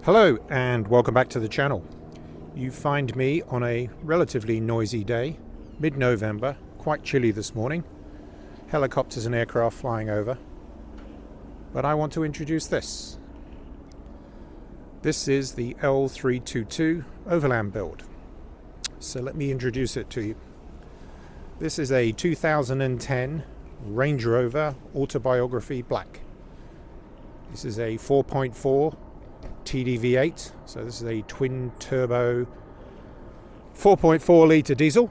Hello and welcome back to the channel. You find me on a relatively noisy day, mid-November, quite chilly this morning. Helicopters and aircraft flying over. But I want to introduce this. This is the L322 Overland build. So let me introduce it to you. This is a 2010 Range Rover Autobiography Black. This is a 4.4 TDV8, so this is a twin turbo 4.4 litre diesel.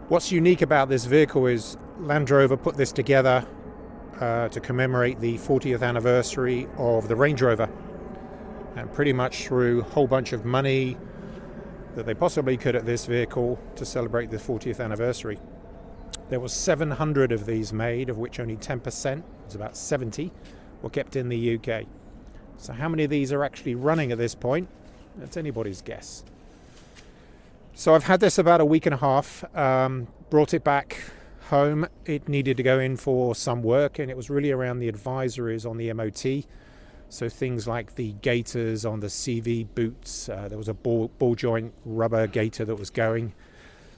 What's unique about this vehicle is Land Rover put this together to commemorate the 40th anniversary of the Range Rover, and pretty much threw a whole bunch of money that they possibly could at this vehicle to celebrate the 40th anniversary. There was 700 of these made, of which only 10%, it's about 70, were kept in the UK. So how many of these are actually running at this point? That's anybody's guess. So I've had this about a week and a half, brought it back home. It needed to go in for some work, and it was really around the advisories on the MOT. So things like the gaiters on the CV boots, there was a ball joint rubber gaiter that was going.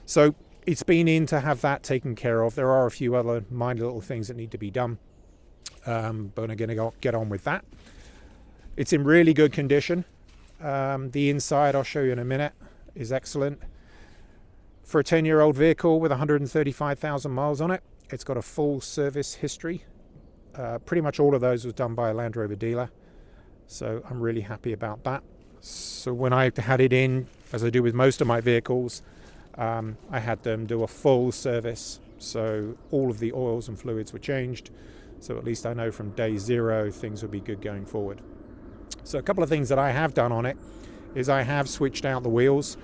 So it's been in to have that taken care of. There are a few other minor little things that need to be done. But I'm going to get on with that. It's in really good condition. The inside, I'll show you in a minute, is excellent. For a 10-year-old vehicle with 135,000 miles on it, it's got a full service history. Pretty much all of those was done by a Land Rover dealer. So I'm really happy about that. So when I had it in, as I do with most of my vehicles, I had them do a full service. So all of the oils and fluids were changed. So at least I know from day zero things will be good going forward. So a couple of things that I have done on it is I have switched out the wheels.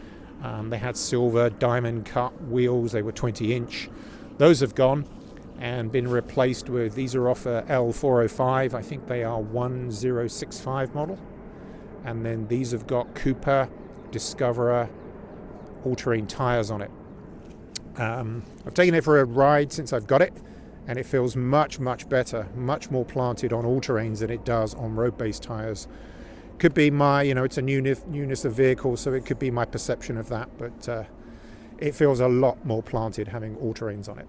They had silver diamond cut wheels. They were 20-inch. Those have gone and been replaced with, these are off a L405. I think they are 1065 model. And then these have got Cooper Discoverer all-terrain tires on it. I've taken it for a ride since I've got it, and it feels much better, much more planted on all-terrains than it does on road-based tires. Could be my, it's a newness of vehicle, so it could be my perception of that, but it feels a lot more planted having all-terrains on it.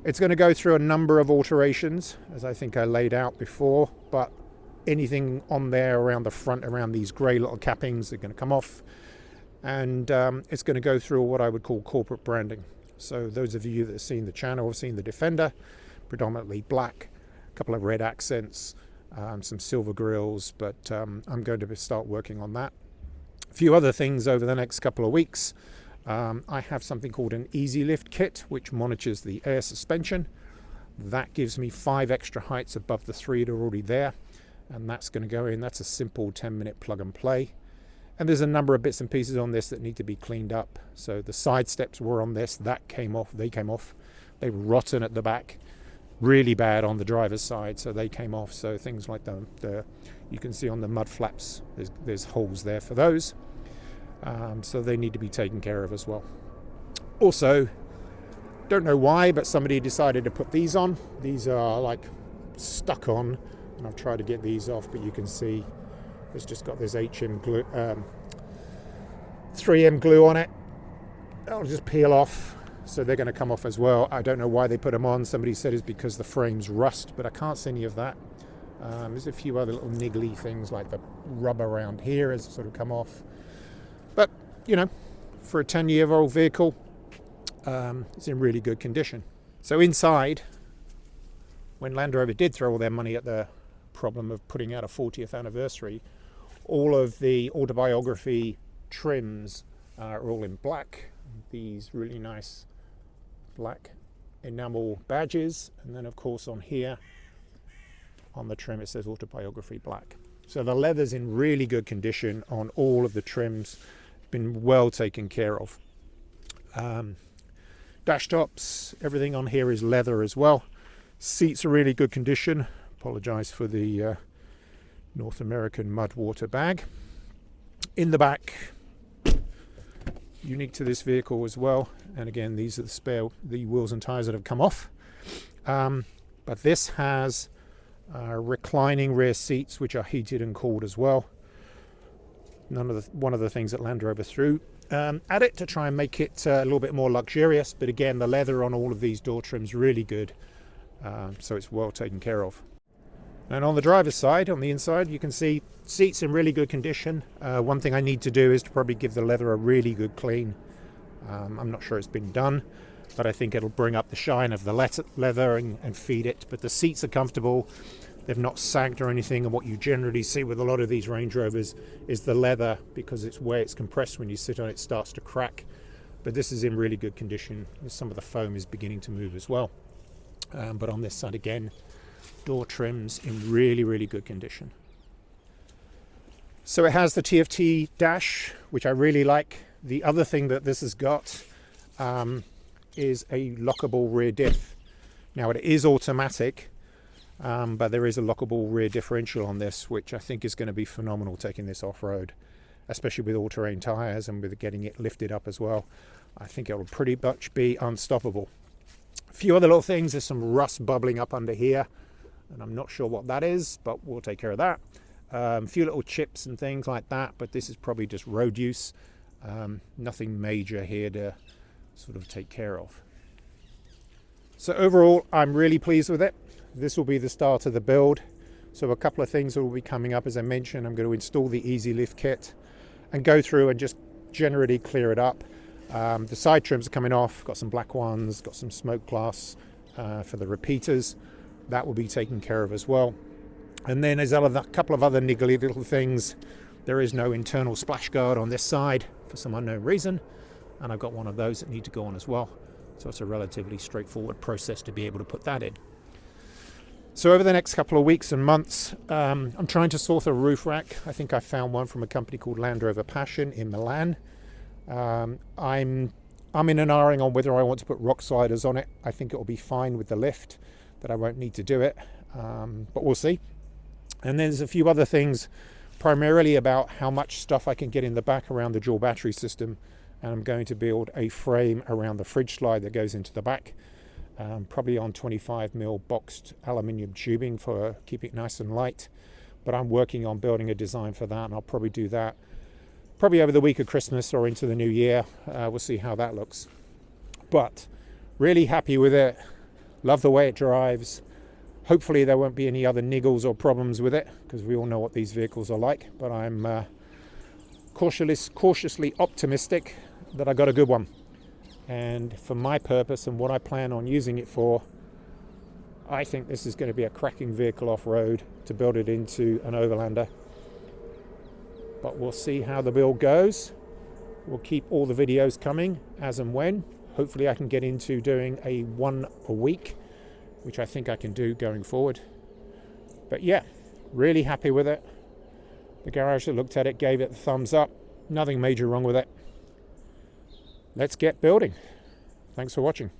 It's going to go through a number of alterations, as I think I laid out before, but anything on there around the front, around these grey little cappings, are going to come off, and it's going to go through what I would call corporate branding. So those of you that have seen the channel have seen the Defender, predominantly black, a couple of red accents, some silver grills, but I'm going to start working on that. A few other things over the next couple of weeks. I have something called an Easy Lift kit, which monitors the air suspension. That gives me 5 extra heights above the 3 that are already there, and that's going to go in. That's a simple 10-minute plug and play. And there's a number of bits and pieces on this that need to be cleaned up. So the side steps were on this, that came off, they came off. They were rotten at the back, really bad on the driver's side, so they came off. So things like the you can see on the mud flaps, there's holes there for those. So they need to be taken care of as well. Also, don't know why, but somebody decided to put these on. These are like stuck on, and I've tried to get these off, but you can see it's just got this HM glue, 3M glue on it. That'll just peel off, so they're going to come off as well. I don't know why they put them on. Somebody said it's because the frames rust, but I can't see any of that. There's a few other little niggly things like the rubber around here has sort of come off. But, for a 10-year-old vehicle, it's in really good condition. So inside, when Land Rover did throw all their money at the problem of putting out a 40th anniversary, all of the autobiography trims are all in black. These really nice black enamel badges, and then of course on here on the trim it says autobiography black. So the leather's in really good condition on all of the trims, been well taken care of. Dash tops, everything on here is leather as well. Seats are really good condition. Apologise for the North American mud water bag. In the back, unique to this vehicle as well, and again these are the wheels and tyres that have come off, but this has reclining rear seats, which are heated and cooled as well. One of the things that Land Rover threw at it to try and make it a little bit more luxurious, but again, the leather on all of these door trims really good, so it's well taken care of. And on the driver's side, on the inside, you can see seats in really good condition. One thing I need to do is to probably give the leather a really good clean. I'm not sure it's been done, but I think it'll bring up the shine of the leather and feed it. But the seats are comfortable. They've not sagged or anything, and what you generally see with a lot of these Range Rovers is the leather, because it's where it's compressed, when you sit on it, starts to crack. But this is in really good condition. Some of the foam is beginning to move as well. But on this side again, door trims in really, really good condition. So it has the TFT dash, which I really like. The other thing that this has got is a lockable rear diff. Now it is automatic, but there is a lockable rear differential on this, which I think is going to be phenomenal taking this off-road, especially with all-terrain tyres and with getting it lifted up as well. I think it will pretty much be unstoppable. A few other little things. There's some rust bubbling up under here, and I'm not sure what that is, but we'll take care of that. A few little chips and things like that, but this is probably just road use. Nothing major here to sort of take care of. So overall, I'm really pleased with it. This will be the start of the build. So a couple of things will be coming up. As I mentioned, I'm going to install the Easy Lift kit and go through and just generally clear it up. The side trims are coming off, got some black ones, got some smoke glass for the repeaters. That will be taken care of as well. And then there's a couple of other niggly little things. There is no internal splash guard on this side for some unknown reason, and I've got one of those that need to go on as well. So it's a relatively straightforward process to be able to put that in. So over the next couple of weeks and months, I'm trying to sort a roof rack. I think I found one from a company called Land Rover Passion in Milan. I'm in an R-ing on whether I want to put rock sliders on it. I think it will be fine with the lift, that I won't need to do it, but we'll see. And there's a few other things, primarily about how much stuff I can get in the back around the dual battery system. And I'm going to build a frame around the fridge slide that goes into the back, probably on 25mm boxed aluminium tubing for keeping it nice and light. But I'm working on building a design for that, and I'll probably do that probably over the week of Christmas or into the new year. We'll see how that looks. But really happy with it. Love the way it drives. Hopefully there won't be any other niggles or problems with it, because we all know what these vehicles are like. But I'm cautiously optimistic that I got a good one. And for my purpose and what I plan on using it for, I think this is going to be a cracking vehicle off-road to build it into an Overlander. But we'll see how the build goes. We'll keep all the videos coming as and when. Hopefully I can get into doing one a week, which I think I can do going forward. But yeah, really happy with it. The garage that looked at it gave it the thumbs up. Nothing major wrong with it. Let's get building. Thanks for watching.